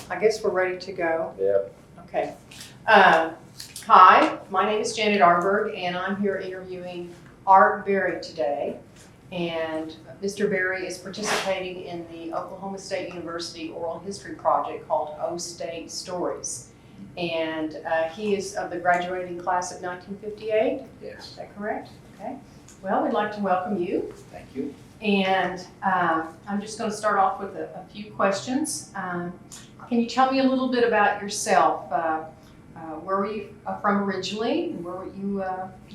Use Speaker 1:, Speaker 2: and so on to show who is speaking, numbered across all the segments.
Speaker 1: I guess we're ready to go.
Speaker 2: Yep.
Speaker 1: Okay. Hi, my name is Janet Ahrberg, and I'm here interviewing Arthur Bieri today. And Mr. Bieri is participating in the Oklahoma State University Oral History Project called O State Stories. And he is of the graduating class of 1958.
Speaker 2: Yes.
Speaker 1: Is that correct? Okay. Well, we'd like to welcome you.
Speaker 2: Thank you.
Speaker 1: And I'm just going to start off with a few questions. Can you tell me a little bit about yourself? Where were you from originally, and where you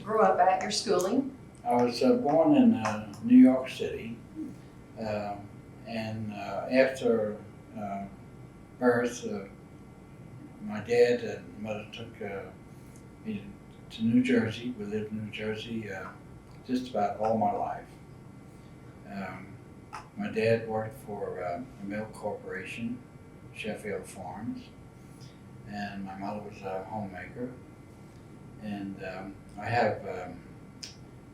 Speaker 1: grew up at your schooling?
Speaker 2: I was born in New York City, and after birth, my dad and mother took me to New Jersey. We lived in New Jersey just about all my life. My dad worked for a milk corporation, Sheffield Farms, and my mother was a homemaker. And I have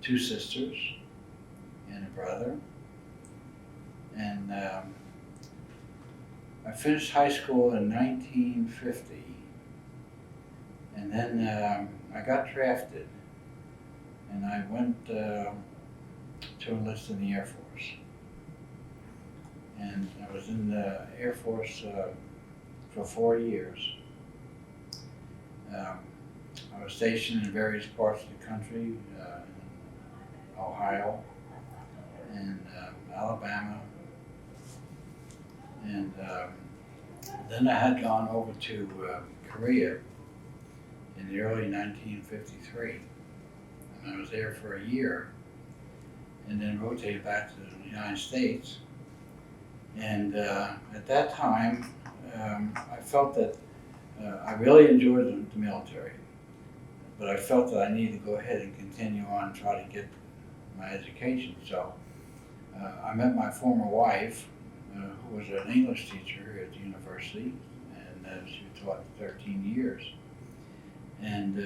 Speaker 2: 2 sisters and a brother. And I finished high school in 1950, and then I got drafted, and I went to enlist in the Air Force. And I was in the Air Force for 4 years. I was stationed in various parts of the country, Ohio and Alabama. And then I had gone over to Korea in the early 1953. And I was there for a year, and then rotated back to the United States. And at that time, I felt that I really enjoyed the military, but I felt that I needed to go ahead and continue on and try to get my education. So I met my former wife, who was an English teacher at the university, and she taught 13 years. And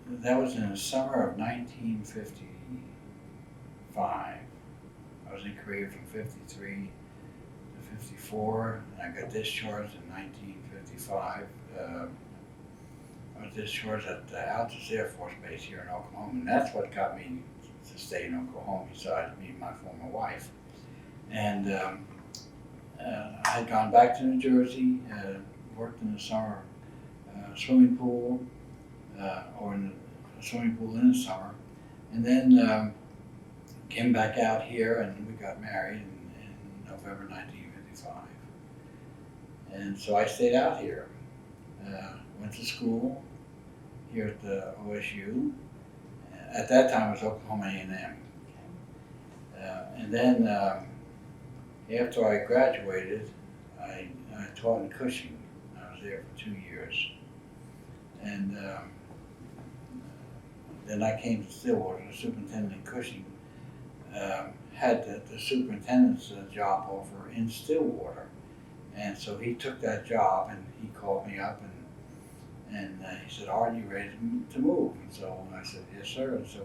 Speaker 2: that was in the summer of 1955. I was in Korea from 53 to 54, and I got discharged in 1955. I was discharged at the Altus Air Force Base here in Oklahoma, and that's what got me to stay in Oklahoma, besides meeting my former wife. And I had gone back to New Jersey, worked in the summer swimming pool, or in the swimming pool in the summer, and then came back out here, and we got married in November 1955. And so I stayed out here, went to school here at the OSU. At that time it was Oklahoma A&M. And then after I graduated, I taught in Cushing. I was there for 2 years. And then I came to Stillwater. The superintendent in Cushing had the superintendent's job over in Stillwater. And so he took that job, and he called me up, and he said, "Are you ready to move?" And so I said, "Yes, sir." And so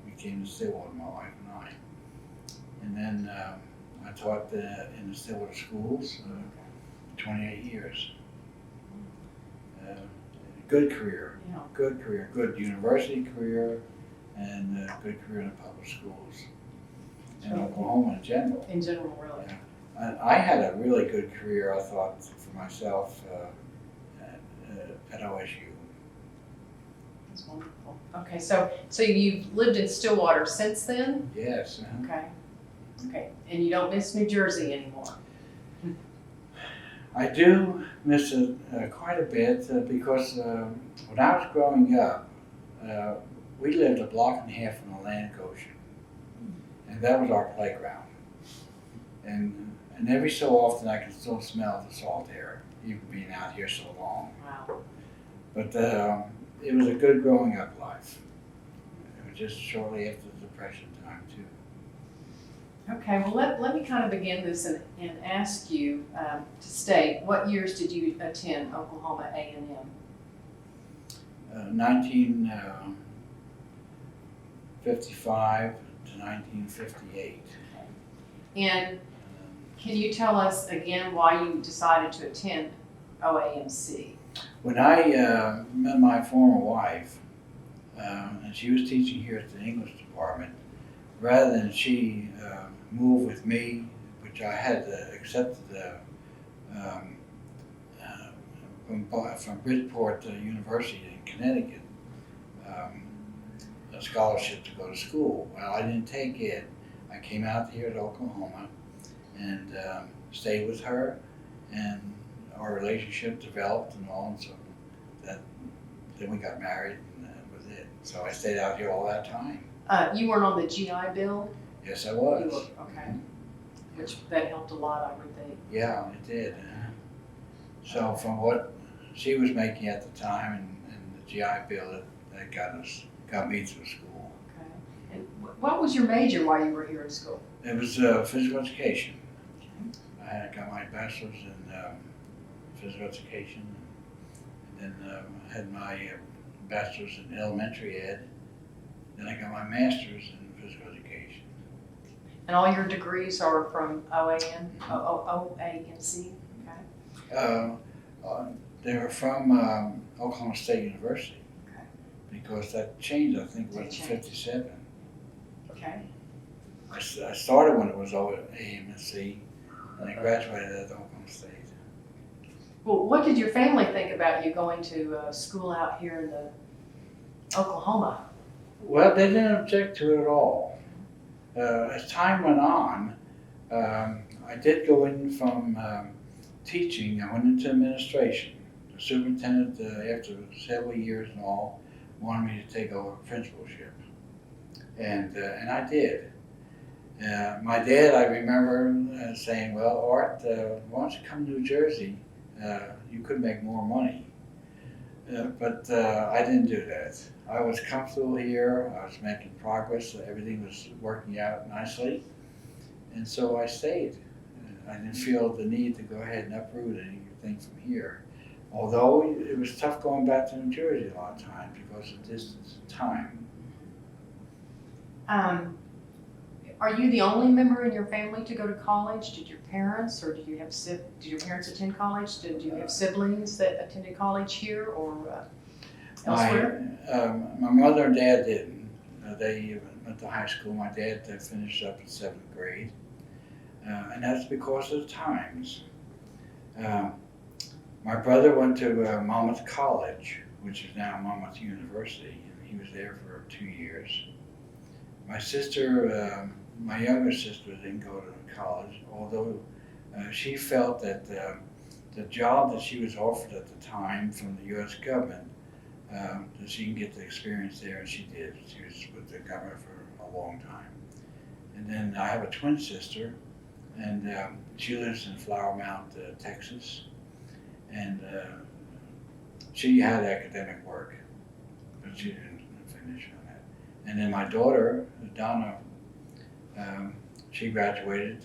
Speaker 2: we came to Stillwater, my wife and I. And then I taught in the Stillwater schools 28 years. Good career,
Speaker 1: Yeah.
Speaker 2: good career, good university career, and good career in the public schools. And Oklahoma in general.
Speaker 1: In general, really.
Speaker 2: And I had a really good career, I thought, for myself at OSU.
Speaker 1: That's wonderful. Okay, so you've lived in Stillwater since then?
Speaker 2: Yes.
Speaker 1: Okay. Okay, and you don't miss New Jersey anymore?
Speaker 2: I do miss it quite a bit because when I was growing up, we lived a block and a half from the Atlantic Ocean, and that was our playground. And every so often I can still smell the salt air, even being out here so long.
Speaker 1: Wow.
Speaker 2: But it was a good growing up life. It was just shortly after the Depression time too.
Speaker 1: Okay, well let me kind of begin this and ask you to state, what years did you attend Oklahoma A&M?
Speaker 2: 1955 to 1958.
Speaker 1: And Can you tell us again why you decided to attend OAMC?
Speaker 2: When I met my former wife, and she was teaching here at the English department, rather than she move with me, which I had accepted um, from Bridgeport University in Connecticut, a scholarship to go to school. Well, I didn't take it. I came out here to Oklahoma and stayed with her, and our relationship developed and all, and so then we got married, and that was it. So I stayed out here all that time.
Speaker 1: You weren't on the GI Bill?
Speaker 2: Yes, I
Speaker 1: You
Speaker 2: was.
Speaker 1: were, okay. Which, that helped a lot, I would think.
Speaker 2: Yeah, it did. So from what she was making at the time and the GI Bill, that got me through school.
Speaker 1: Okay. And what was your major while you were here in school?
Speaker 2: It was physical education. I got my bachelor's in physical education, and then I had my bachelor's in elementary ed. Then I got my master's in physical education.
Speaker 1: And all your degrees are from OAMC? Okay.
Speaker 2: They were from Oklahoma State University.
Speaker 1: Okay.
Speaker 2: Because that changed, I think,
Speaker 1: They
Speaker 2: was in
Speaker 1: changed.
Speaker 2: '57.
Speaker 1: Okay.
Speaker 2: I started when it was AMSC, and I graduated at Oklahoma State.
Speaker 1: Well, what did your family think about you going to school out here in Oklahoma?
Speaker 2: Well, they didn't object to it at all. As time went on, I did go in from teaching. I went into administration. The superintendent, after several years and all, wanted me to take over principalship, and I did. My dad, I remember saying, "Well, Art, why don't you come to New Jersey? You could make more money." But I didn't do that. I was comfortable here. I was making progress. Everything was working out nicely, and so I stayed. I didn't feel the need to go ahead and uproot anything from here. Although it was tough going back to New Jersey a lot of times because of distance and time.
Speaker 1: Are you the only member in your family to go to college? Did your parents, or did your parents attend college? Did you have siblings that attended college here or elsewhere?
Speaker 2: My mother and dad didn't. They went to high school. My dad finished up in 7th grade. And that's because of the times. My brother went to Monmouth College, which is now Monmouth University, and he was there for 2 years. My sister, my younger sister, didn't go to college, although she felt that the job that she was offered at the time from the U.S. government, that she can get the experience there, and she did. She was with the government for a long time. And then I have a twin sister, and she lives in Flower Mount, Texas, and she had academic work, but she didn't finish on that. And then my daughter, Donna, she graduated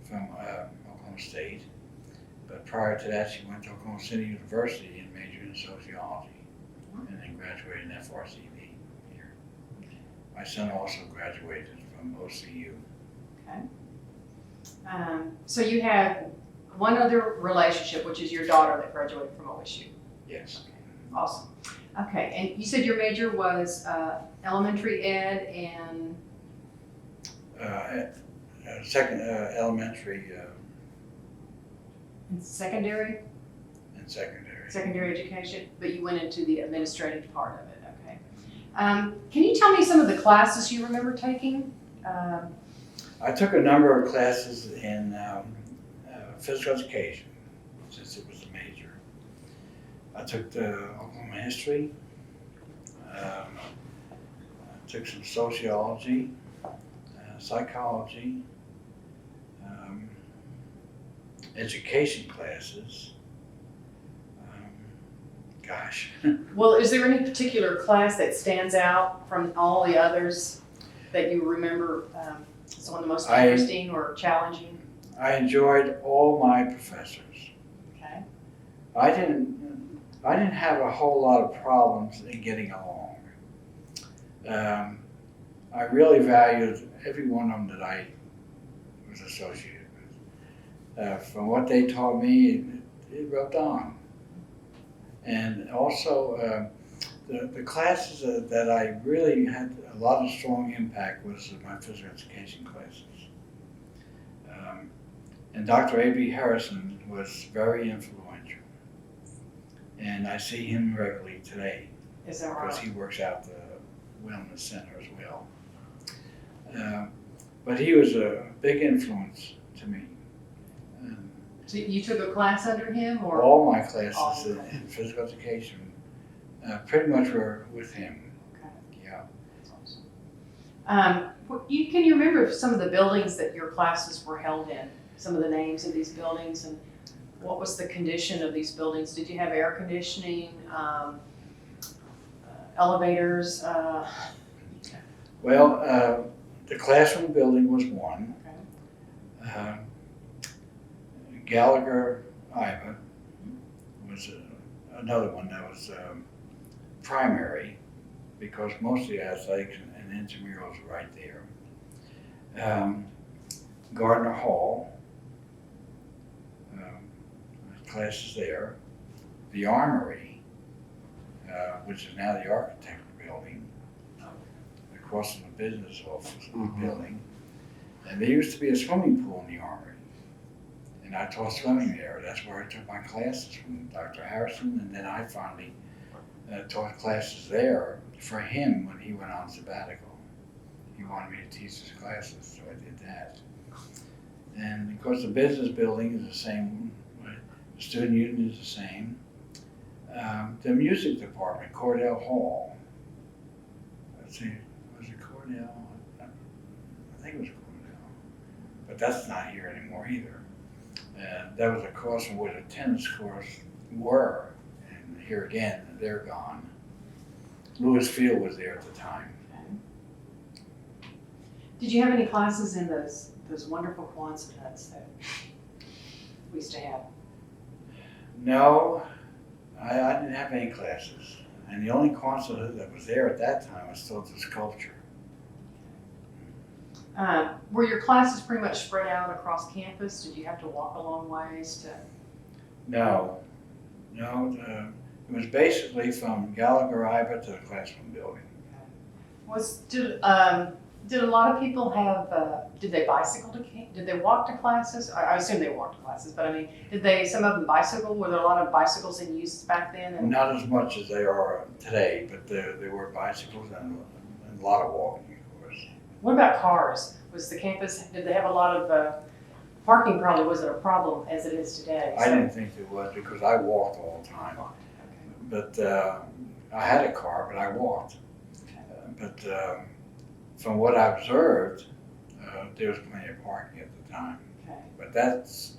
Speaker 2: from Oklahoma State, but prior to that she went to Oklahoma City University and majored in sociology, and then graduated in FRCB here. My son also graduated from OCU.
Speaker 1: Okay. So you have one other relationship, which is your daughter that graduated from OSU.
Speaker 2: Yes.
Speaker 1: Awesome. Okay, and you said your major was elementary ed and
Speaker 2: Second elementary
Speaker 1: secondary
Speaker 2: and secondary.
Speaker 1: secondary education, but you went into the administrative part of it. Okay. Can you tell me some of the classes you remember taking?
Speaker 2: I took a number of classes in physical education, since it was a major. I took the Oklahoma history. I took some sociology, psychology, education classes. Gosh.
Speaker 1: Well, is there any particular class that stands out from all the others that you remember as one of the most interesting or challenging?
Speaker 2: I enjoyed all my professors.
Speaker 1: Okay.
Speaker 2: I didn't have a whole lot of problems in getting along. I really valued every one of them that I was associated with. from what they taught me, it rubbed on. And also, the classes that I really had a lot of strong impact was my physical education classes. And Dr. A.B. Harrison was very influential. And I see him regularly today.
Speaker 1: Is that
Speaker 2: Because
Speaker 1: right?
Speaker 2: he works out the Wellness Center as well. But he was a big influence to me.
Speaker 1: So you took a class under him, or?
Speaker 2: All my classes
Speaker 1: Oh,
Speaker 2: in physical education pretty much were with him.
Speaker 1: Okay.
Speaker 2: Yeah.
Speaker 1: That's awesome. Can you remember some of the buildings that your classes were held in? Some of the names of these buildings, and what was the condition of these buildings? Did you have air conditioning, elevators?
Speaker 2: Well, the classroom building was one.
Speaker 1: Okay.
Speaker 2: Gallagher Iva was another one that was primary, because most of the athletics and intramurals were right there. Gardner Hall, classes there. The Armory, which is now the architect building, across from the business office building. And there used to be a swimming pool in the Armory. And I taught swimming there. That's where I took my classes from Dr. Harrison, and then I finally taught classes there for him when he went on sabbatical. He wanted me to teach his classes, so I did that. And of course the business building is the same, the student union is the same. The music department, Cordell Hall. Let's see, was it Cordell? I think it was Cordell, but that's not here anymore either. That was across from where the tennis courts were, and here again, they're gone. Lewis Field was there at the time.
Speaker 1: Okay. Did you have any classes in those wonderful Quonset huts that we used to have?
Speaker 2: No, I didn't have any classes. And the only Quonset hut that was there at that time was still the sculpture.
Speaker 1: Were your classes pretty much spread out across campus? Did you have to walk a long ways to?
Speaker 2: No, it was basically from Gallagher Iva to the classroom building.
Speaker 1: Did a lot of people have? Did they bicycle to? Did they walk to classes? I assume they walked to classes, but I mean, did they? Some of them bicycle? Were there a lot of bicycles in use back then? And
Speaker 2: Not as much as they are today, but there were bicycles and a lot of walking, of course.
Speaker 1: what about cars? Was the campus? Did they have a lot of? Parking probably wasn't a problem as it is today.
Speaker 2: I didn't think there was, because I walked all the time.
Speaker 1: Okay.
Speaker 2: But I had a car, but I walked. But from what I observed, there was plenty of parking at the time.
Speaker 1: Okay.
Speaker 2: But that's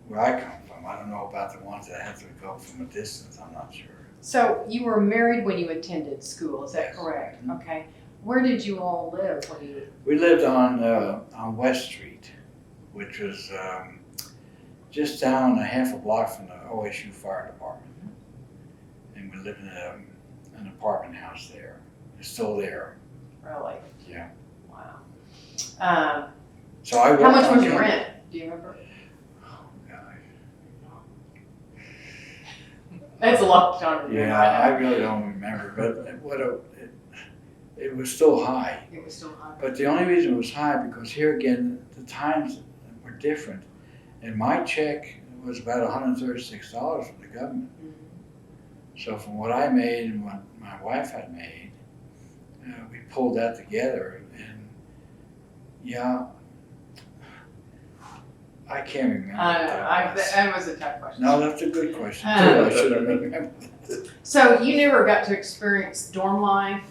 Speaker 2: where I come from. I don't know about the ones that had to go from a distance. I'm not sure.
Speaker 1: So you were married when you attended school, is that
Speaker 2: Yes.
Speaker 1: correct? Okay. Where did you all live when you?
Speaker 2: We lived on West Street, which was just down a half a block from the OSU Fire Department. And we lived in an apartment house there. It's still there.
Speaker 1: Really?
Speaker 2: Yeah.
Speaker 1: Wow.
Speaker 2: So I
Speaker 1: How much
Speaker 2: walked
Speaker 1: was
Speaker 2: on
Speaker 1: your
Speaker 2: campus.
Speaker 1: rent? Do you remember?
Speaker 2: Oh, gosh.
Speaker 1: That's a lot of time to
Speaker 2: Yeah, I really don't remember, but it was still high.
Speaker 1: It was still high.
Speaker 2: But the only reason it was high, because here again, the times were different. And my check was about $136 from the government.
Speaker 1: Mhm.
Speaker 2: So from what I made and what my wife had made, we pulled that together. And yeah, I can't remember. what was.
Speaker 1: That was a tough question.
Speaker 2: No, that's a good question too. I should have remembered.
Speaker 1: So you never got to experience dorm life?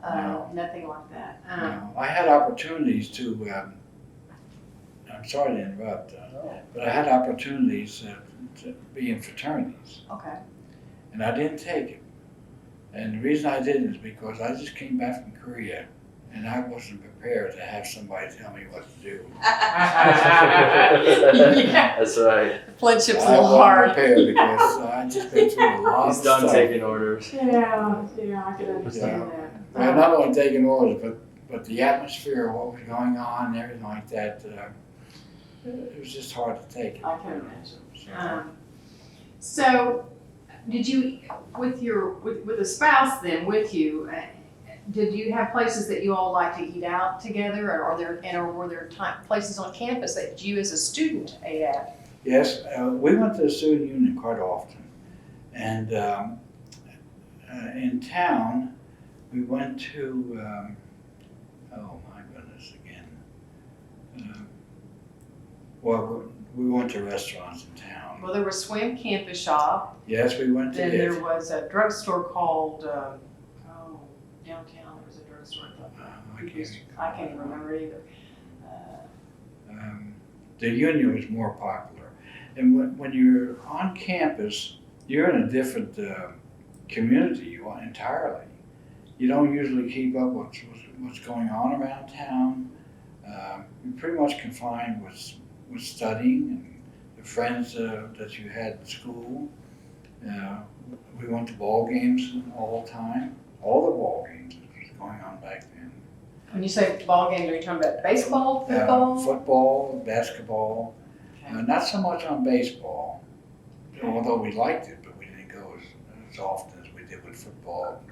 Speaker 2: No.
Speaker 1: Nothing like that?
Speaker 2: No, I had opportunities to, I'm sorry to interrupt, but I had opportunities to be in fraternities,
Speaker 1: Okay.
Speaker 2: and I didn't take it. And the reason I didn't is because I just came back from Korea, and I wasn't prepared to have somebody tell me what to do.
Speaker 1: Yeah.
Speaker 3: That's right.
Speaker 1: Friendship's a
Speaker 2: I
Speaker 1: little
Speaker 2: wasn't
Speaker 1: hard.
Speaker 2: prepared because I just been through a lot
Speaker 3: He's
Speaker 2: of
Speaker 3: done
Speaker 2: stuff.
Speaker 3: taking orders.
Speaker 1: Yeah, I can understand
Speaker 2: Yeah.
Speaker 1: that.
Speaker 2: Well, not only taking orders, but the atmosphere of what was going on and everything like that. it was just hard to take it.
Speaker 1: I can imagine.
Speaker 2: So,
Speaker 1: So, did you, with a spouse then with you, did you have places that you all like to eat out together, or were there places on campus that you as a student ate at?
Speaker 2: yes, we went to the student union quite often, and in town we went to. Oh my goodness, again. Well, we went to restaurants in town.
Speaker 1: Well, there was Swim Campus Shop.
Speaker 2: Yes, we went to
Speaker 1: Then
Speaker 2: it.
Speaker 1: there was a drugstore called, downtown, there was a drugstore. I can't even remember either.
Speaker 2: The union was more popular. And when you're on campus, you're in a different community entirely. You don't usually keep up with what's going on around town. You're pretty much confined with studying and the friends that you had at school. We went to ball games all the time. All the ball games that was going on back then.
Speaker 1: When you say ball games, are you talking about baseball, football?
Speaker 2: Football, basketball.
Speaker 1: Okay.
Speaker 2: Not so much on baseball, although we liked it, but we didn't go as often as we did with football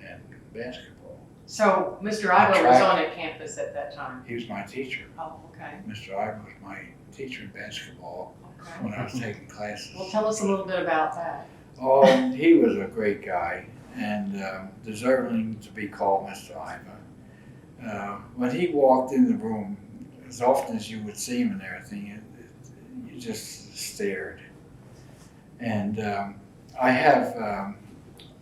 Speaker 2: and basketball.
Speaker 1: So Mr. Ivo was on a campus at that time?
Speaker 2: He was my teacher.
Speaker 1: Oh, okay.
Speaker 2: Mr. Ivo was my teacher in basketball
Speaker 1: Okay.
Speaker 2: when I was taking classes.
Speaker 1: Well, tell us a little bit about that.
Speaker 2: Oh, he was a great guy and deserving to be called Mr. Ivo. When he walked in the room, as often as you would see him and everything, you just stared. And I have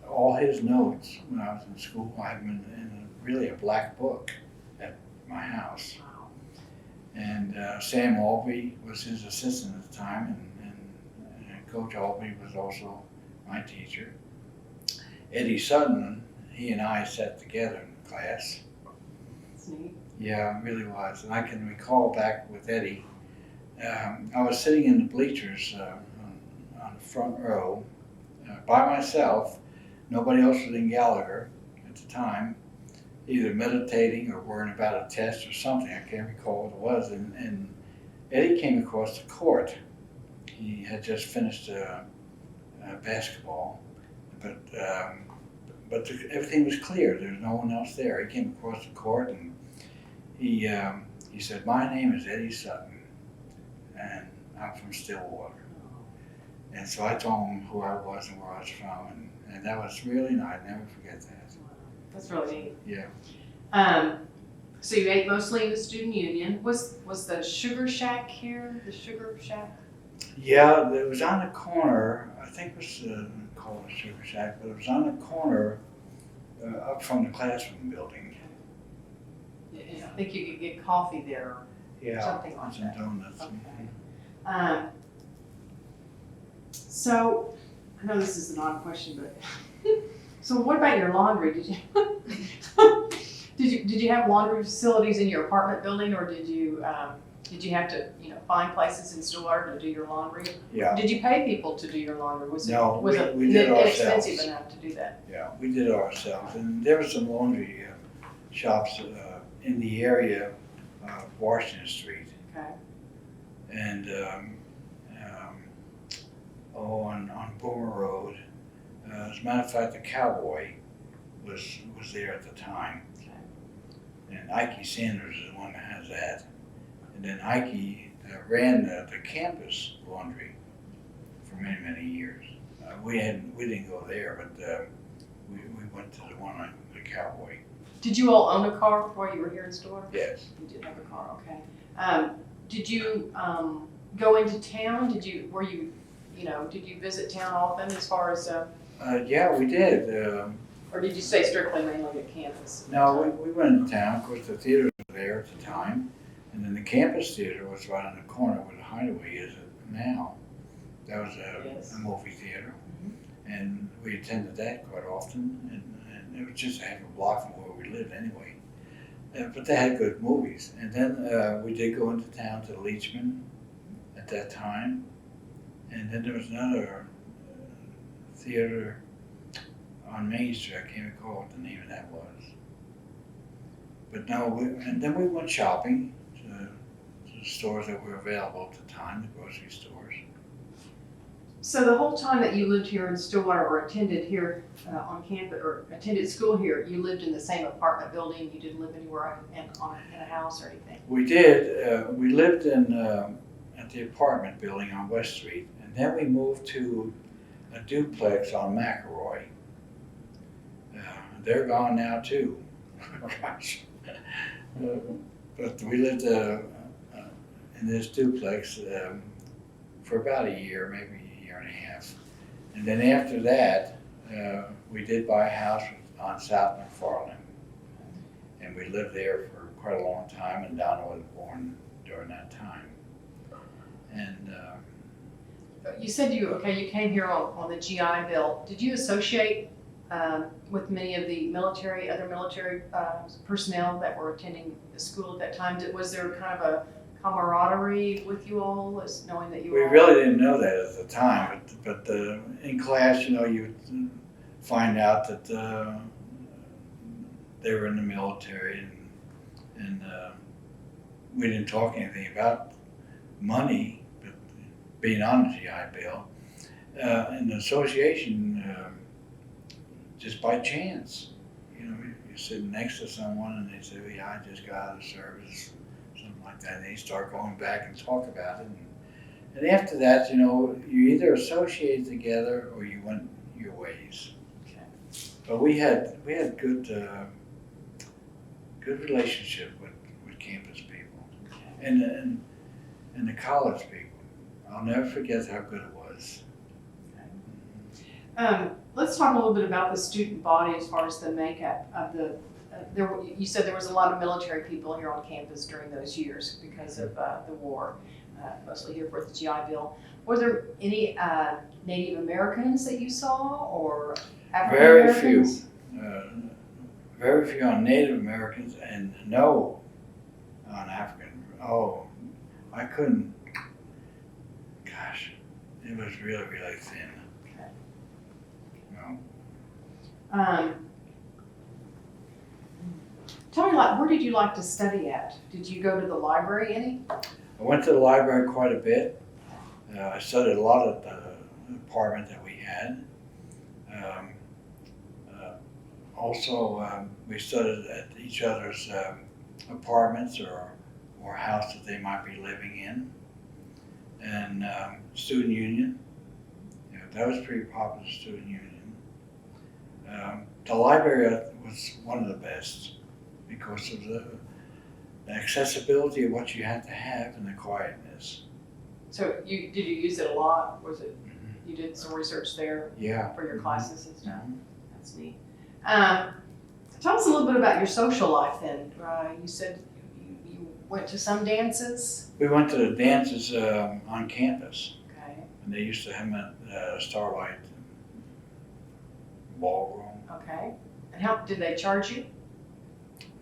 Speaker 2: all his notes when I was in school. I have them in really a black book at my house.
Speaker 1: Wow.
Speaker 2: And Sam Albee was his assistant at the time, and Coach Albee was also my teacher. Eddie Sutton, he and I sat together in class.
Speaker 1: That's neat.
Speaker 2: Yeah, it really was. And I can recall back with Eddie, I was sitting in the bleachers on the front row by myself. Nobody else was in Gallagher at the time, either meditating or worrying about a test or something. I can't recall what it was. And Eddie came across the court. He had just finished basketball, but everything was clear. There was no one else there. He came across the court and he said, "My name is Eddie Sutton, and I'm from Stillwater." And so I told him who I was and where I was from, and that was really nice. I'd never forget that.
Speaker 1: That's really neat.
Speaker 2: Yeah.
Speaker 1: So you ate mostly in the student union. Was the Sugar Shack here? The Sugar Shack?
Speaker 2: Yeah, it was on the corner. I think it was called a Sugar Shack, but it was on the corner up from the classroom building.
Speaker 1: Yeah, I think you could get coffee there or
Speaker 2: Yeah,
Speaker 1: something like
Speaker 2: some
Speaker 1: that.
Speaker 2: donuts.
Speaker 1: Okay. So, I know this is an odd question, but so what about your laundry? Did you have laundry facilities in your apartment building, or did you have to find places in Stillwater to do your laundry?
Speaker 2: Yeah.
Speaker 1: Did you pay people to do your laundry? Was
Speaker 2: No,
Speaker 1: it
Speaker 2: we did it
Speaker 1: expensive
Speaker 2: ourselves.
Speaker 1: enough to do that?
Speaker 2: Yeah, we did it ourselves, and there were some laundry shops in the area of Washington Street,
Speaker 1: Okay.
Speaker 2: and on Boomer Road. As a matter of fact, the Cowboy was there at the time,
Speaker 1: Okay.
Speaker 2: and Ike Sanders is the one that has that. And then Ike ran the campus laundry for many, many years. We didn't go there, but we went to the one on the Cowboy.
Speaker 1: Did you all own a car while you were here in Stillwater?
Speaker 2: Yes.
Speaker 1: You did have a car, okay. Did you go into town? Did you visit town often as far as,
Speaker 2: Yeah, we did.
Speaker 1: or did you stay strictly mainly at campus?
Speaker 2: No, we went into town. Of course, the theater was there at the time, and then the campus theater was right on the corner where the Hideaway is now. That was a movie theater, and we attended that quite often, and it was just a half a block from where we lived anyway. But they had good movies. And then we did go into town to Leachman at that time, and then there was another theater on Main Street. I can't recall what the name of that was. But no, and then we went shopping to stores that were available at the time, the grocery stores.
Speaker 1: So the whole time that you lived here in Stillwater or attended here on campus or attended school here, you lived in the same apartment building? You didn't live anywhere in a house or anything?
Speaker 2: We did. We lived in at the apartment building on West Street, and then we moved to a duplex on McElroy. They're gone now too. Gosh. But we lived in this duplex for about a year, maybe a year and a half. And then after that, we did buy a house on South McFarland. And we lived there for quite a long time, and Donna was born during that time. And
Speaker 1: you said you came here on the GI Bill. Did you associate with many of the other military personnel that were attending the school at that time? Was there kind of a camaraderie with you all, as knowing that you were?
Speaker 2: We really didn't know that at the time, but in class, you would find out that they were in the military, and we didn't talk anything about money, but being on the GI Bill, and the association. Just by chance, you're sitting next to someone and they say, well, yeah, I just got out of service, something like that. And they start going back and talk about it. And after that, you either associated together or you went your ways.
Speaker 1: Okay.
Speaker 2: But we had good relationship with campus people,
Speaker 1: Okay.
Speaker 2: and the college people. I'll never forget how good it was.
Speaker 1: Let's talk a little bit about the student body as far as the makeup of the. You said there was a lot of military people here on campus during those years because of the war, mostly here for the GI Bill. Were there any Native Americans that you saw, or African Americans?
Speaker 2: Very few on Native Americans, and no on African. Oh, I couldn't. Gosh, it was really, really thin.
Speaker 1: Tell me, where did you like to study at? Did you go to the library any?
Speaker 2: I went to the library quite a bit. I studied a lot at the apartment that we had. Also, we studied at each other's apartments or house that they might be living in. And student union. That was pretty popular, student union. The library was one of the best because of the accessibility of what you had to have and the quietness.
Speaker 1: So did you use it a lot? Was it you did some research there?
Speaker 2: Yeah.
Speaker 1: For your classes and stuff.
Speaker 2: Mm-hmm.
Speaker 1: That's neat. Tell us a little bit about your social life then. You said you went to some dances.
Speaker 2: We went to the dances on campus.
Speaker 1: Okay.
Speaker 2: And they used to have them at Starlight Ballroom.
Speaker 1: Okay. And how did they charge you?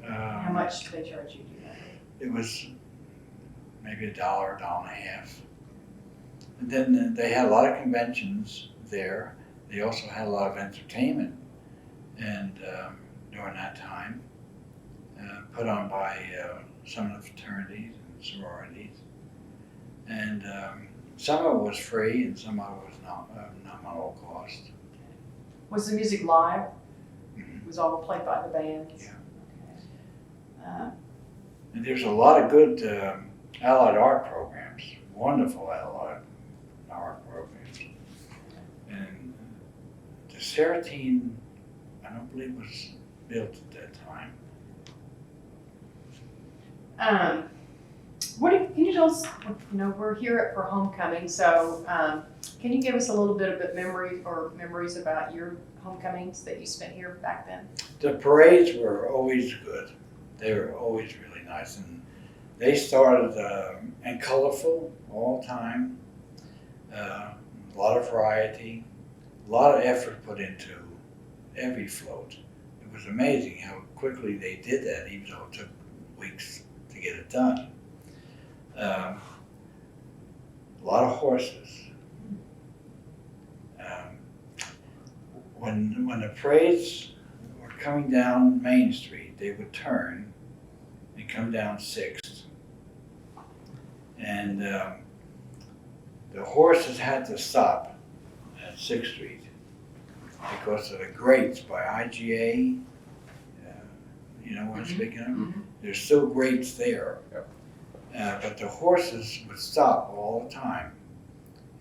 Speaker 1: How much did they charge you? Do you know?
Speaker 2: It was maybe $1, $1.50. And then they had a lot of conventions there. They also had a lot of entertainment, and during that time, put on by some of the fraternities and sororities. And some of it was free, and some of it was nominal cost.
Speaker 1: Was the music live?
Speaker 2: Mm-hmm.
Speaker 1: It was all played by the band?
Speaker 2: Yeah.
Speaker 1: Okay.
Speaker 2: And there's a lot of good allied art programs, wonderful allied art programs. And the Serratine, I don't believe was built at that time.
Speaker 1: Can you tell us, we're here for homecoming, so can you give us a little bit of memories about your homecomings that you spent here back then?
Speaker 2: The parades were always good. They were always really nice, and they started and colorful all the time. A lot of variety, a lot of effort put into every float. It was amazing how quickly they did that, even though it took weeks to get it done. A lot of horses. When the parades were coming down Main Street, they would turn and come down 6th. And the horses had to stop at 6th Street because of the grates by IGA. You know what I'm speaking of?
Speaker 1: Mhm.
Speaker 2: There's still grates there.
Speaker 3: Yep.
Speaker 2: But the horses would stop all the time.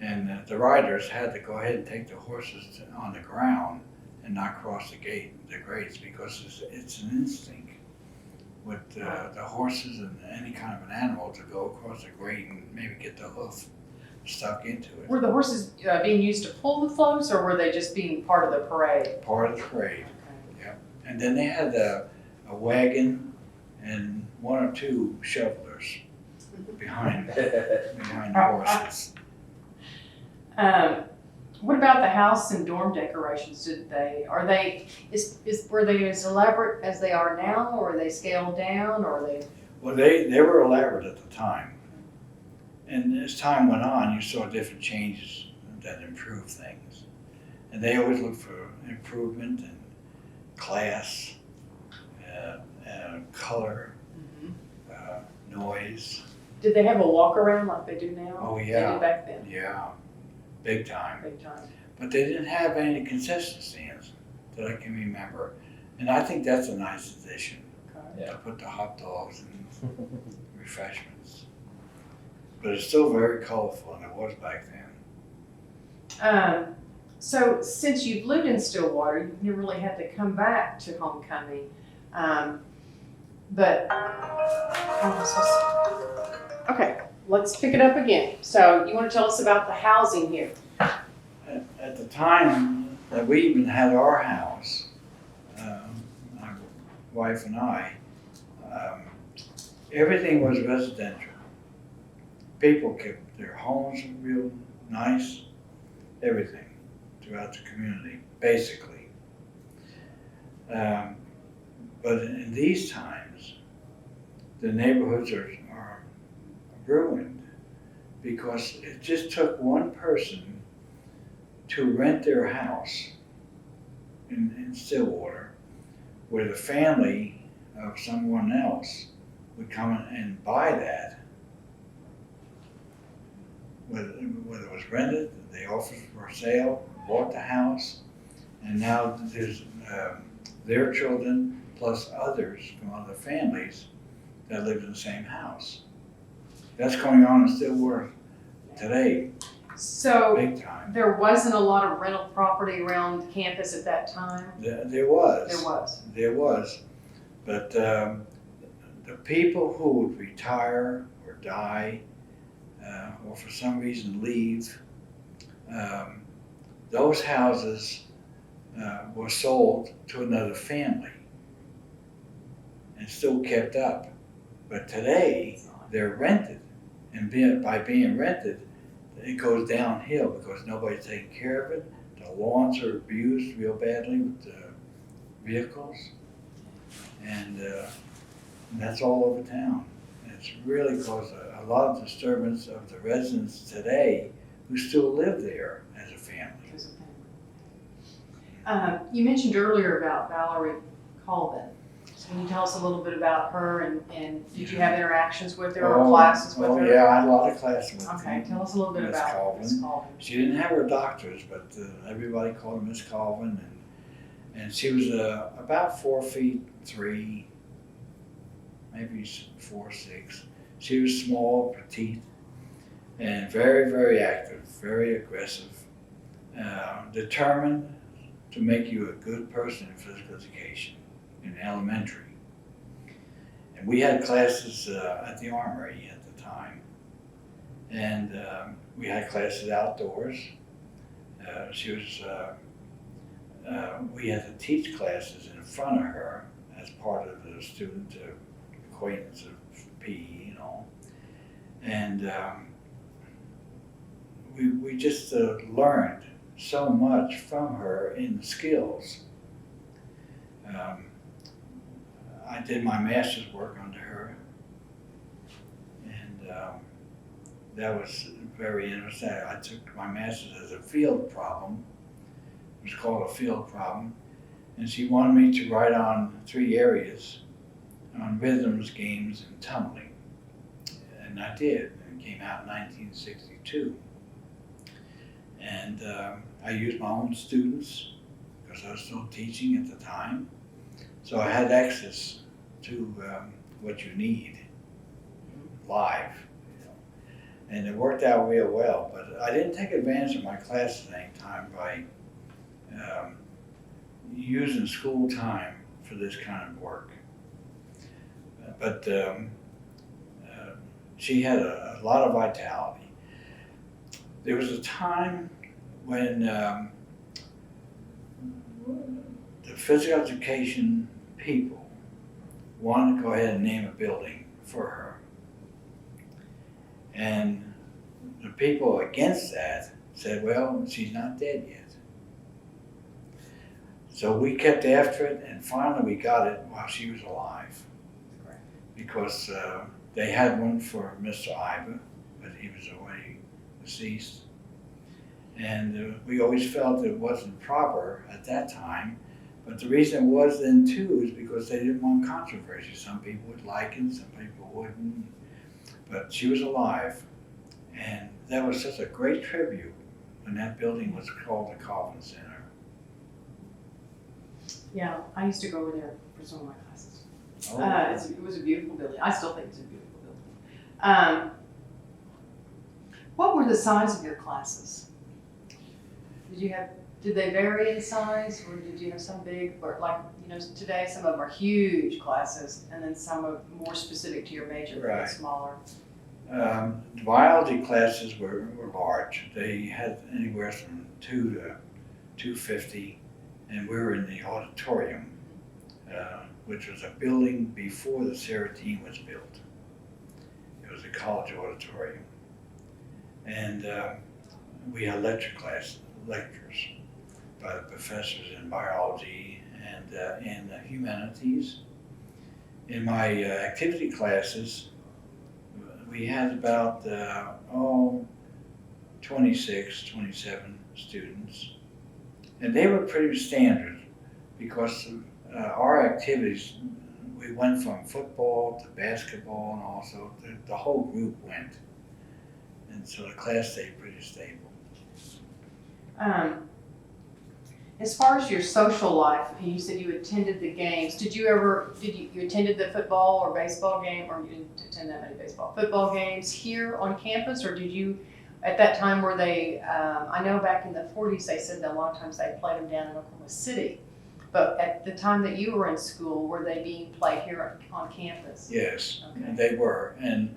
Speaker 2: And the riders had to go ahead and take the horses on the ground and not cross the grates, because it's an instinct with the horses and any kind of an animal to go across the grate and maybe get the hoof stuck into it.
Speaker 1: Were the horses being used to pull the floats, or were they just being part of the parade?
Speaker 2: Part of the parade. Yep. And then they had a wagon and 1 or 2 shovelers behind the horses.
Speaker 1: What about the house and dorm decorations? Were they as elaborate as they are now, or are they scaled down, or are they?
Speaker 2: Well, they were elaborate at the time. And as time went on, you saw different changes that improved things. And they always looked for improvement in class, color, noise.
Speaker 1: Did they have a walk around like they do now?
Speaker 2: Oh,
Speaker 1: They
Speaker 2: yeah.
Speaker 1: did back then.
Speaker 2: Yeah, big time.
Speaker 1: Big time.
Speaker 2: But they didn't have any concession stands that I can remember. And I think that's a nice addition,
Speaker 1: Okay.
Speaker 2: to put the hot dogs and refreshments. But it's still very colorful, and it was back then.
Speaker 1: So since you've lived in Stillwater, you've never really had to come back to homecoming. Okay, let's pick it up again. So you want to tell us about the housing here?
Speaker 2: At the time that we even had our house, my wife and I, everything was residential. People kept their homes real nice, everything throughout the community, basically. But in these times, the neighborhoods are ruined because it just took one person to rent their house in Stillwater, where the family of someone else would come and buy that. Whether it was rented, they offered for sale, bought the house, and now there's their children plus others from other families that live in the same house. That's going on in Stillwater today,
Speaker 1: So
Speaker 2: big time.
Speaker 1: there wasn't a lot of rental property around campus at that time?
Speaker 2: There was.
Speaker 1: There was.
Speaker 2: But the people who would retire or die or for some reason leave, those houses were sold to another family and still kept up. But today, they're rented. And by being rented, it goes downhill because nobody's taking care of it. The lawns are abused real badly with the vehicles. And that's all over town. And it's really caused a lot of disturbance of the residents today who still live there as a family.
Speaker 1: You mentioned earlier about Valerie Colvin. So can you tell us a little bit about her and did you have interactions with her or classes with her?
Speaker 2: Yeah, I had a lot of classes with her.
Speaker 1: Okay, tell us a little bit
Speaker 2: Miss
Speaker 1: about
Speaker 2: Colvin.
Speaker 1: Miss Colvin.
Speaker 2: She didn't have her doctors, but everybody called her Miss Colvin, and she was about 4'3", maybe 4'6". She was small, petite, and very, very active, very aggressive, determined to make you a good person in physical education in elementary. And we had classes at the Armory at the time, and we had classes outdoors. We had to teach classes in front of her as part of the student acquaintance of PE and all. And we just learned so much from her in the skills. I did my master's work under her, and that was very interesting. I took my master's as a field problem. It was called a field problem, and she wanted me to write on 3 areas, on rhythms, games, and tumbling. And I did, and came out in 1962. And I used my own students because I was still teaching at the time. So I had access to what you need live. And it worked out real well, but I didn't take advantage of my classes at any time by using school time for this kind of work. But she had a lot of vitality. There was a time when the physical education people wanted to go ahead and name a building for her. And the people against that said, well, she's not dead yet. So we kept after it, and finally we got it while she was alive. Because they had one for Mr. Iva, but he was already deceased. And we always felt it wasn't proper at that time. But the reason it was then too is because they didn't want controversy. Some people would like it, some people wouldn't. But she was alive. And that was such a great tribute when that building was called the Colvin Center.
Speaker 3: Yeah, I used to go over there for some of my classes.
Speaker 2: Oh.
Speaker 3: It was a beautiful building. I still think it's a beautiful building. What were the size of your classes? Did they vary in size, or did you have some big, or like, today some of them are huge classes, and then some are more specific to your major,
Speaker 2: Right.
Speaker 3: smaller?
Speaker 2: The biology classes were large. They had anywhere from 2 to 250, and we were in the auditorium, which was a building before the Serratine was built. It was a college auditorium. And we had lectures by the professors in biology and in the humanities. In my activity classes, we had about 26, 27 students. And they were pretty standard because our activities, we went from football to basketball, and also the whole group went. And so the class stayed pretty stable.
Speaker 3: As far as your social life, you said you attended the games. You attended the football or baseball game, or you didn't attend that many football games here on campus, or did you, at that time, were they, I know back in the 40s they said that a lot of times they played them down in Oklahoma City, but at the time that you were in school, were they being played here on campus?
Speaker 2: Yes,
Speaker 3: Okay.
Speaker 2: they were. And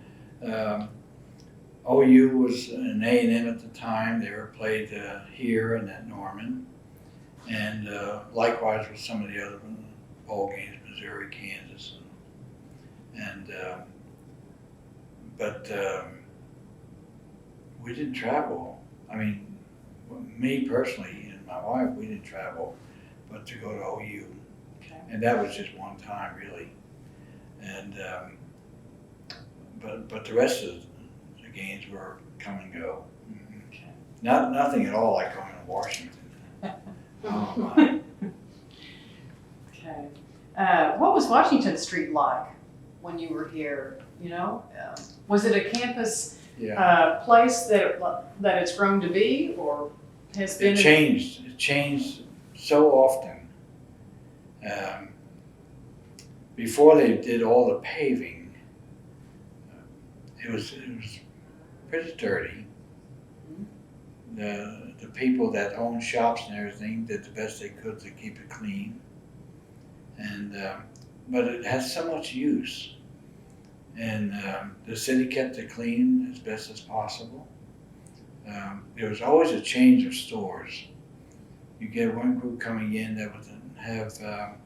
Speaker 2: OU was an A&M at the time. They were played here and at Norman. And likewise with some of the other bowl games, Missouri, Kansas. But we didn't travel. I mean, me personally and my wife, we didn't travel, but to go to OU.
Speaker 3: Okay.
Speaker 2: And that was just one time, really. And but the rest of the games were come and go.
Speaker 3: Okay.
Speaker 2: Nothing at all like going to Washington. Oh my.
Speaker 3: Okay. What was Washington Street like when you were here? Was it a campus place that it's grown to be, or has been?
Speaker 2: It changed. It changed so often. Before they did all the paving, it was pretty dirty. The people that owned shops and everything did the best they could to keep it clean. And but it has so much use. And the city kept it clean as best as possible. There was always a change of stores. You get one group coming in that would have a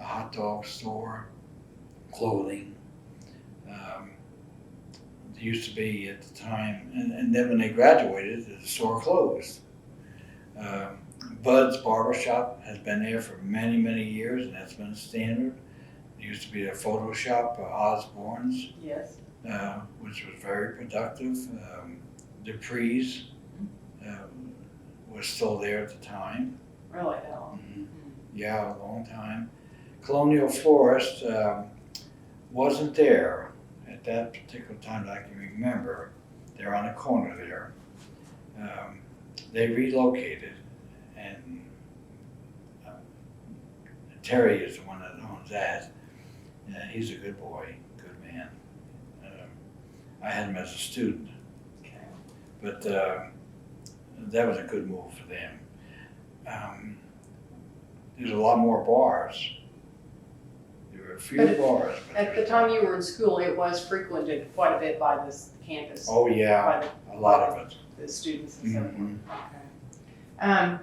Speaker 2: hot dog store, clothing. There used to be at the time, and then when they graduated, the store closed. Bud's Barbershop has been there for many, many years, and that's been a standard. There used to be a photo shop, Osborne's,
Speaker 3: Yes.
Speaker 2: which was very productive. Dupree's was still there at the time.
Speaker 3: Really? How?
Speaker 2: Yeah, a long time. Colonial Florist wasn't there at that particular time that I can remember. they're on the corner there. They relocated, and Terry is the one that owns that. He's a good boy, good man. I had him as a student, but that was a good move for them. There's a lot more bars. There were a few bars. But
Speaker 3: At the time you were in school, it was frequented quite a bit by this campus.
Speaker 2: Oh yeah,
Speaker 3: by
Speaker 2: a lot of it.
Speaker 3: the students and so forth.
Speaker 2: Mhm.
Speaker 3: Okay.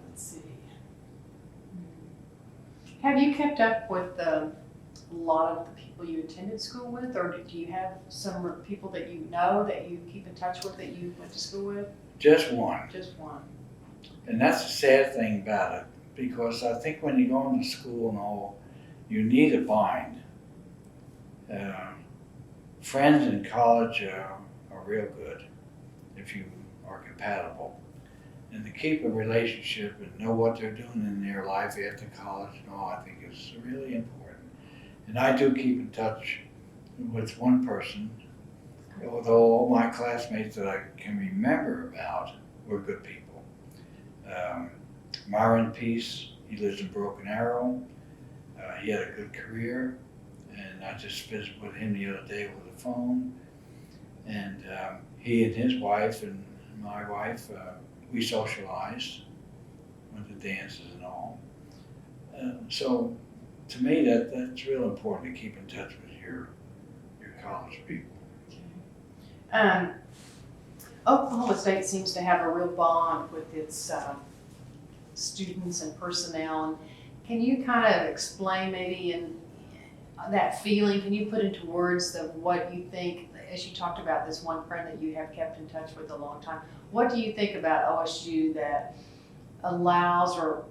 Speaker 3: Let's see. Have you kept up with a lot of the people you attended school with, or do you have some people that you know that you keep in touch with that you went to school with?
Speaker 2: Just one.
Speaker 3: Just one.
Speaker 2: And that's the sad thing about it, because I think when you go into school and all, you need a bind. Friends in college are real good if you are compatible. And to keep a relationship and know what they're doing in their life after college and all, I think is really important. And I do keep in touch with one person, although all my classmates that I can remember about were good people. Myron Peace, he lives in Broken Arrow. He had a good career, and I just visited with him the other day over the phone. And he and his wife and my wife, we socialized, went to dances and all. So to me, that's real important to keep in touch with your college people.
Speaker 3: Oklahoma State seems to have a real bond with its students and personnel. And can you kind of explain maybe in that feeling, can you put into words what you think, as you talked about this one friend that you have kept in touch with a long time, what do you think about OSU that allows or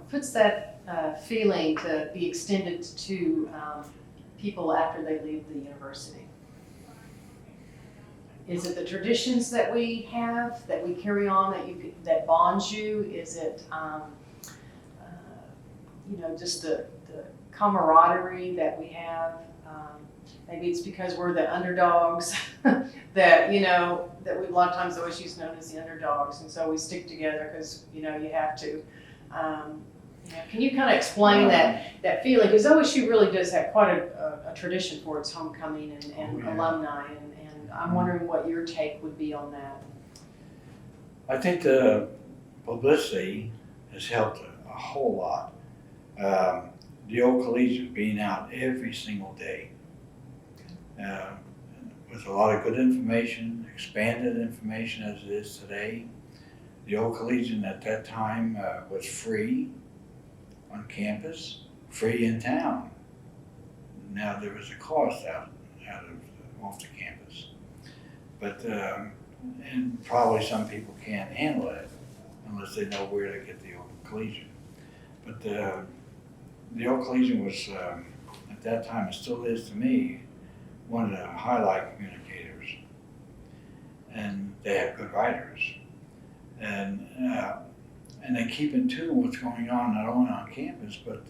Speaker 3: puts that feeling to be extended to people after they leave the university? Is it the traditions that we have, that we carry on, that bonds you? Is it, just the camaraderie that we have? Maybe it's because we're the underdogs that we a lot of times OSU's known as the underdogs, and so we stick together because you have to. Can you kind of explain that feeling? Because OSU really does have quite a tradition for its homecoming and alumni, and I'm wondering what your take would be on that.
Speaker 2: I think the publicity has helped a whole lot. The old collegians being out every single day with a lot of good information, expanded information as it is today. The old collegian at that time was free on campus, free in town. Now there was a cost off the campus. But, and probably some people can't handle it unless they know where to get the old collegian. But the old collegian was, at that time, it still is to me, one of the highlight communicators. And they have good writers. And they keep in tune what's going on, not only on campus, but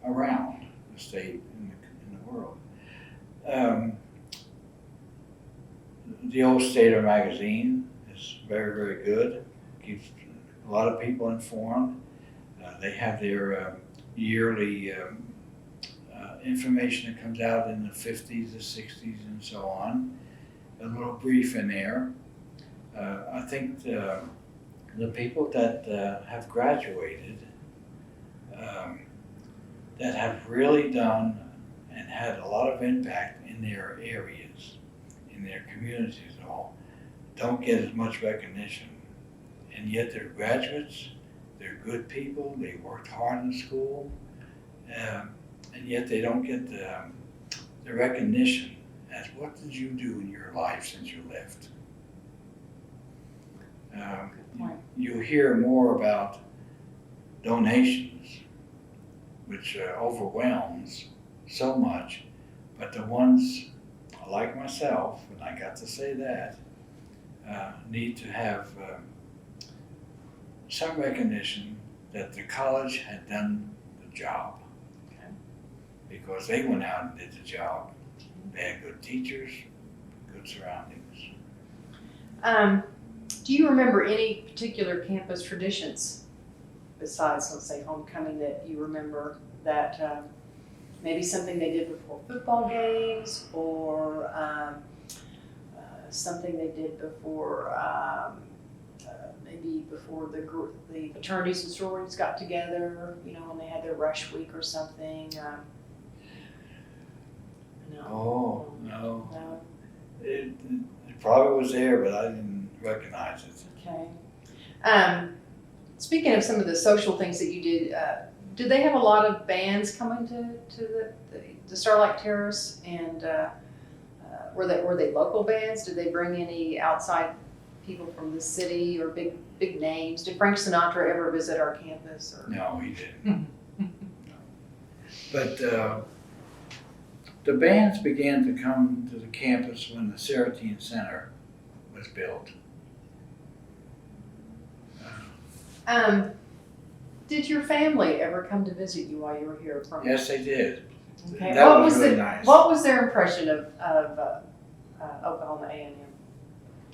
Speaker 2: around the state and in the world. The old Stater magazine is very, very good. Keeps a lot of people informed. They have their yearly information that comes out in the 50s, the 60s, and so on. A little brief in there. I think the people that have graduated, that have really done and had a lot of impact in their areas, in their communities and all, don't get as much recognition. And yet they're graduates, they're good people, they worked hard in school, and yet they don't get the recognition as what did you do in your life since you left. You hear more about donations, which overwhelms so much, but the ones like myself, and I got to say that, need to have some recognition that the college had done the job. Okay. Because they went out and did the job. They had good teachers, good surroundings.
Speaker 3: Do you remember any particular campus traditions besides, let's say, homecoming that you remember that maybe something they did before football games or something they did before maybe before the fraternities and sororities got together, you know, when they had their rush week or something? No.
Speaker 2: Oh, no.
Speaker 3: No.
Speaker 2: It probably was there, but I didn't recognize it.
Speaker 3: Okay. Speaking of some of the social things that you did they have a lot of bands coming to the Starlight Terrace? And were they local bands? Did they bring any outside people from the city or big names? Did Frank Sinatra ever visit our campus? Or?
Speaker 2: No, he didn't. No. But the bands began to come to the campus when the Serratine Center was built.
Speaker 3: Did your family ever come to visit you while you were here?
Speaker 2: Yes, they did.
Speaker 3: Okay.
Speaker 2: That was really nice.
Speaker 3: What was their impression of Oklahoma A&M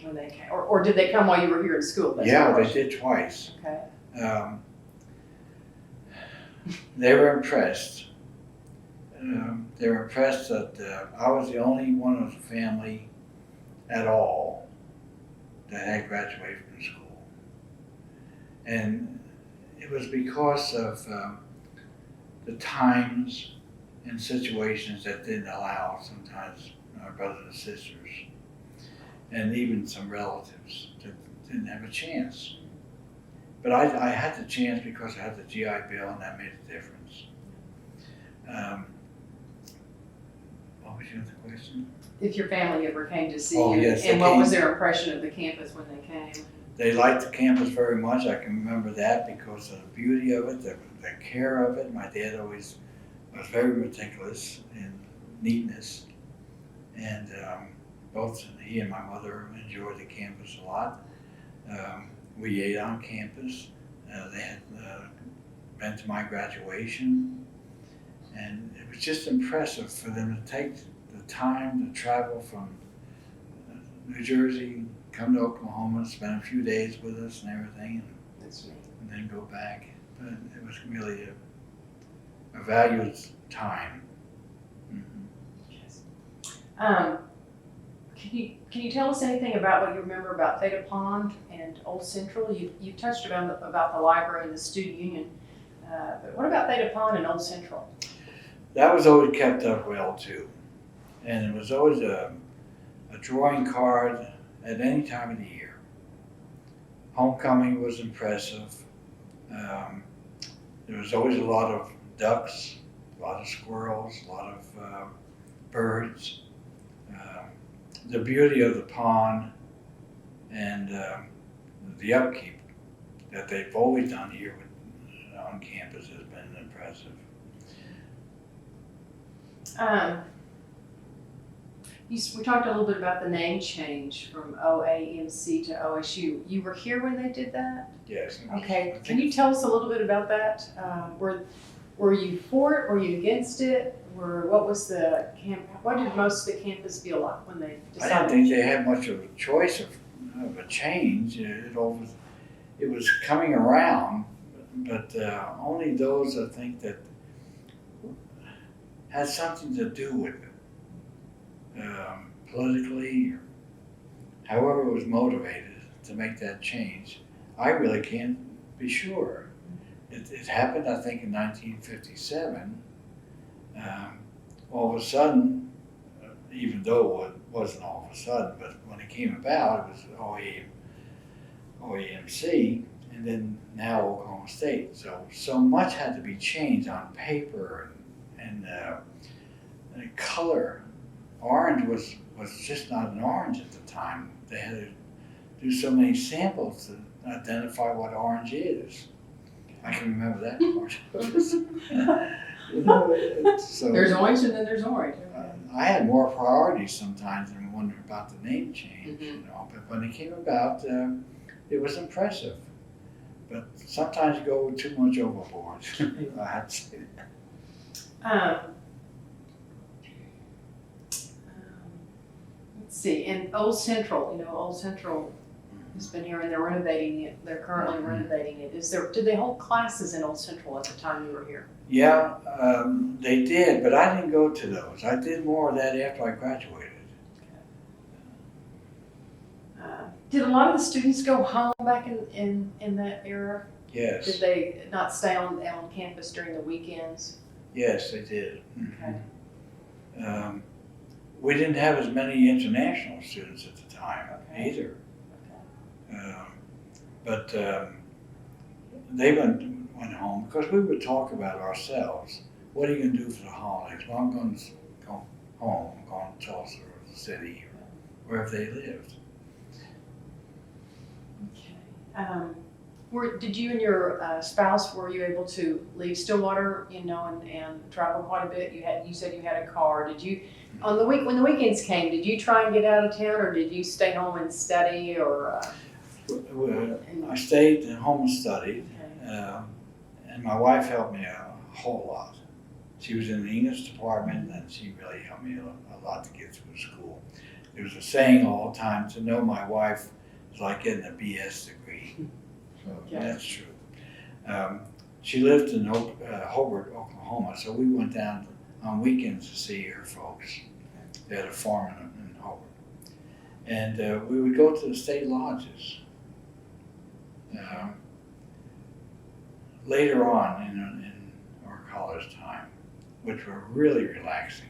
Speaker 3: when they came, or did they come while you were here in school?
Speaker 2: Yeah, they did twice.
Speaker 3: Okay.
Speaker 2: They were impressed. They were impressed that I was the only one of the family at all that had graduated from school. And it was because of the times and situations that didn't allow sometimes our brothers and sisters and even some relatives that didn't have a chance. But I had the chance because I had the GI Bill, and that made a difference. What was your other question?
Speaker 3: If your family ever came to see
Speaker 2: Oh,
Speaker 3: you,
Speaker 2: yes,
Speaker 3: and
Speaker 2: they
Speaker 3: what
Speaker 2: came.
Speaker 3: was their impression of the campus when they came?
Speaker 2: They liked the campus very much. I can remember that because of the beauty of it, the care of it. My dad always was very meticulous in neatness. And both he and my mother enjoyed the campus a lot. We ate on campus. They had been to my graduation. And it was just impressive for them to take the time to travel from New Jersey, come to Oklahoma, spend a few days with us and everything, and then go back. But it was really a valued time. Mm-hmm.
Speaker 3: Yes. Can you tell us anything about what you remember about Theta Pond and Old Central? You touched about the library and the student union, but what about Theta Pond and Old Central?
Speaker 2: That was always kept up well too, and it was always a drawing card at any time of the year. Homecoming was impressive. There was always a lot of ducks, a lot of squirrels, a lot of birds. The beauty of the pond and the upkeep that they've always done here on campus has been impressive.
Speaker 3: We talked a little bit about the name change from OAMC to OSU. You were here when they did that?
Speaker 2: Yes.
Speaker 3: Okay. Can you tell us a little bit about that? Were you for it? Were you against it? What did most of the campus feel like when they decided?
Speaker 2: I don't think they had much of a choice of a change. It was coming around, but only those I think that had something to do with it, politically, or however it was motivated to make that change. I really can't be sure. It happened, I think, in 1957. All of a sudden, even though it wasn't all of a sudden, but when it came about, it was OAMC, and then now Oklahoma State. So much had to be changed on paper and color. Orange was just not an orange at the time. They had to do so many samples to identify what orange is. I can remember that part. So,
Speaker 3: there's orange and then there's orange.
Speaker 2: I had more priorities sometimes than wondering about the name change,
Speaker 3: Mm-hmm.
Speaker 2: But when it came about, it was impressive. But sometimes you go too much overboard. I have to say that.
Speaker 3: Let's see, and Old Central, Old Central has been here and they're renovating it. They're currently renovating it. Did they hold classes in Old Central at the time you were here?
Speaker 2: Yeah, they did, but I didn't go to those. I did more of that after I graduated.
Speaker 3: Did a lot of the students go home back in that era?
Speaker 2: Yes.
Speaker 3: Did they not stay on campus during the weekends?
Speaker 2: Yes, they did.
Speaker 3: Okay.
Speaker 2: We didn't have as many international students at the time either. But they went home because we would talk about ourselves. What are you going to do for the holidays? Well, I'm going to go home. I'm going to Tulsa or the city or wherever they lived.
Speaker 3: Okay. Did you and your spouse, were you able to leave Stillwater, and travel quite a bit? You said you had a car. Did you, when the weekends came, did you try and get out of town, or did you stay home and study, or?
Speaker 2: I stayed at home and studied,
Speaker 3: Okay.
Speaker 2: and my wife helped me a whole lot. She was in the English department, and she really helped me a lot to get through school. There was a saying all the time, to know my wife is like getting a BS degree. So
Speaker 3: Okay.
Speaker 2: that's true. She lived in Ahrberg, Oklahoma, so we went down on weekends to see her folks. They had a farm in Ahrberg. And we would go to the state lodges. Later on in our college time, which were really relaxing.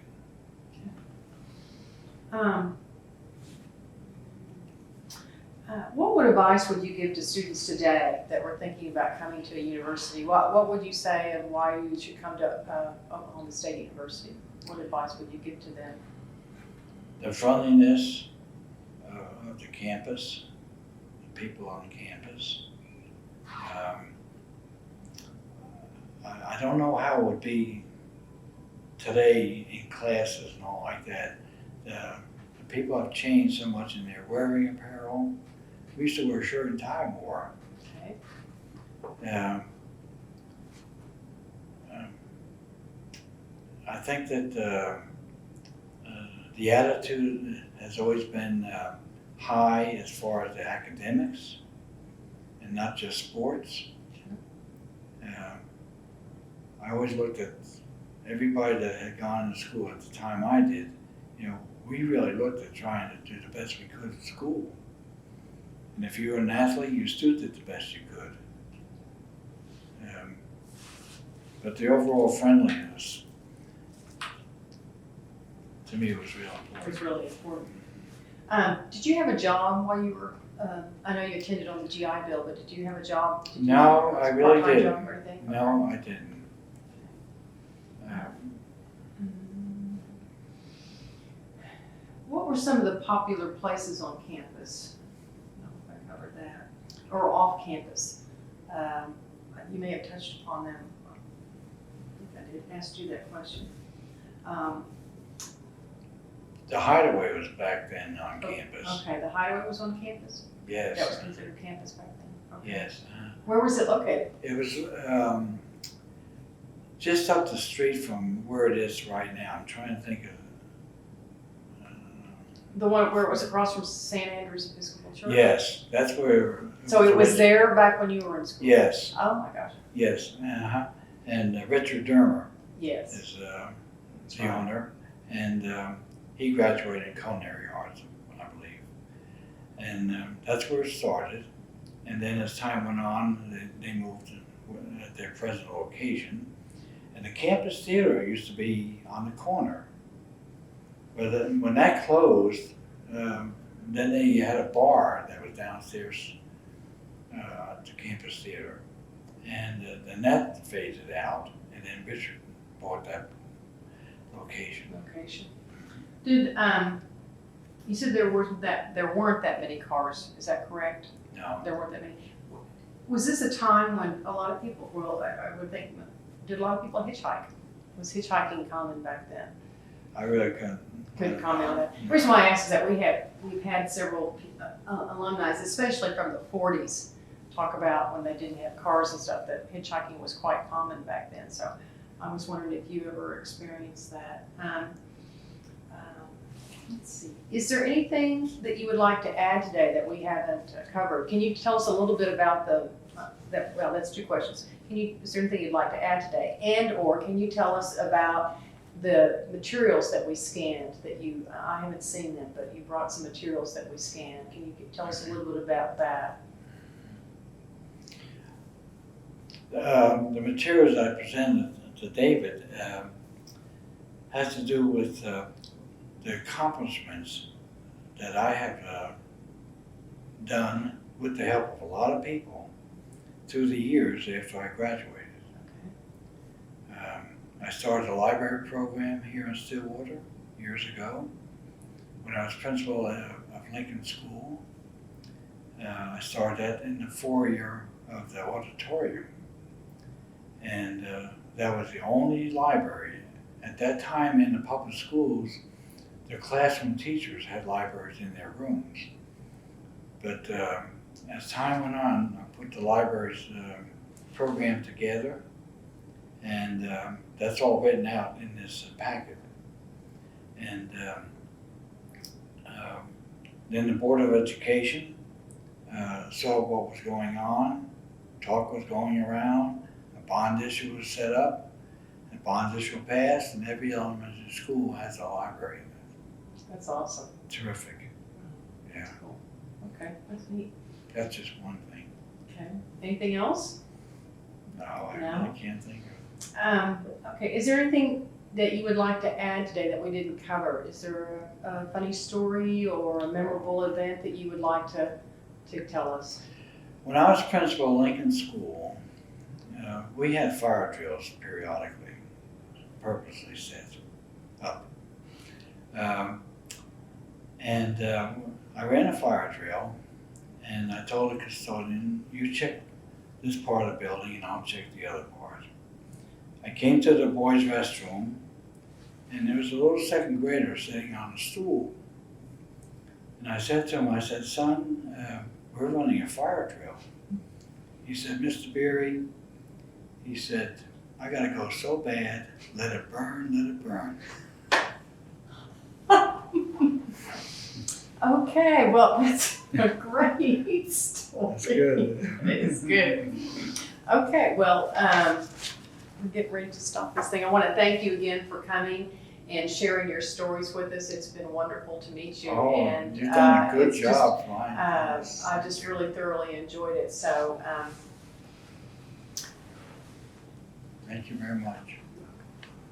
Speaker 3: What advice would you give to students today that were thinking about coming to a university? What would you say of why you should come to Oklahoma State University? What advice would you give to them?
Speaker 2: The friendliness of the campus, the people on campus. I don't know how it would be today in classes and all like that. The people have changed so much in their wearing apparel. We used to wear shirt and tie more.
Speaker 3: Okay.
Speaker 2: I think that the attitude has always been high as far as the academics and not just sports. I always looked at everybody that had gone to school at the time I did. We really looked at trying to do the best we could at school. And if you were an athlete, you still did the best you could. But the overall friendliness, to me, was real important.
Speaker 3: It's really important. Did you have a job while you were, I know you attended on the GI Bill, but did you have a job?
Speaker 2: No, I really didn't.
Speaker 3: Job or anything?
Speaker 2: No, I didn't.
Speaker 3: What were some of the popular places on campus? I don't know if I covered that. Or off campus? You may have touched upon them. I think I did ask you that question.
Speaker 2: The Hideaway was back then on campus.
Speaker 3: Okay, the Hideaway was on campus?
Speaker 2: Yes.
Speaker 3: That was considered campus back then? Okay.
Speaker 2: Yes.
Speaker 3: Where was it located?
Speaker 2: It was just up the street from where it is right now. I'm trying to think of.
Speaker 3: The one where it was across from St. Andrew's Episcopal Church?
Speaker 2: Yes, that's where.
Speaker 3: So it was there back when you were in school?
Speaker 2: Yes.
Speaker 3: Oh my gosh.
Speaker 2: Yes. And Richard Dermer
Speaker 3: Yes.
Speaker 2: is the owner, and he graduated in culinary arts, I believe. And that's where it started. And then as time went on, they moved at their present location. And the campus theater used to be on the corner. But when that closed, then they had a bar that was downstairs at the campus theater. And then that faded out, and then Richard bought that location.
Speaker 3: Did you said there weren't that many cars? Is that correct?
Speaker 2: No.
Speaker 3: There weren't that many. Was this a time when a lot of people? Well, I would think. Did a lot of people hitchhike? Was hitchhiking common back then?
Speaker 2: I really couldn't
Speaker 3: comment on that. The reason why I asked is that we've had several alumni, especially from the 40s, talk about when they didn't have cars and stuff, that hitchhiking was quite common back then. So I was wondering if you ever experienced that. Let's see. Is there anything that you would like to add today that we haven't covered? Can you tell us a little bit about well, that's two questions. Is there anything you'd like to add today? And/or can you tell us about the materials that we scanned that I haven't seen them, but you brought some materials that we scanned. Can you tell us a little bit about that?
Speaker 2: The materials I presented to David has to do with the accomplishments that I have done with the help of a lot of people through the years after I graduated. I started a library program here in Stillwater years ago when I was principal of Lincoln School. I started that in the foyer of the auditorium. And that was the only library. At that time in the public schools, the classroom teachers had libraries in their rooms. But as time went on, I put the library's program together, and that's all written out in this packet. And then the Board of Education saw what was going on, talk was going around, a bond issue was set up, a bond issue passed, and every elementary school has a library in it.
Speaker 3: That's awesome.
Speaker 2: Terrific. Yeah.
Speaker 3: That's cool. Okay, that's neat.
Speaker 2: That's just one thing.
Speaker 3: Okay. Anything else?
Speaker 2: No, I
Speaker 3: No?
Speaker 2: really can't think of it.
Speaker 3: Okay, is there anything that you would like to add today that we didn't cover? Is there a funny story or a memorable event that you would like to tell us?
Speaker 2: When I was principal of Lincoln School, we had fire drills periodically, purposely set up. I ran a fire drill, and I told the custodian, you check this part of the building and I'll check the other part. I came to the boys' restroom, and there was a little second grader sitting on a stool. And I said to him, son, we're running a fire drill. He said, Mr. Bieri, he said, I gotta go so bad, let it burn, let it burn.
Speaker 3: Okay, well, that's a great story.
Speaker 2: That's good.
Speaker 3: It is good. Okay, well, we're getting ready to stop this thing. I want to thank you again for coming and sharing your stories with us. It's been wonderful to meet you.
Speaker 2: Oh,
Speaker 3: and
Speaker 2: you've done a good
Speaker 3: it's
Speaker 2: job,
Speaker 3: just,
Speaker 2: flying.
Speaker 3: I just really thoroughly enjoyed it. So,
Speaker 2: Thank you very much.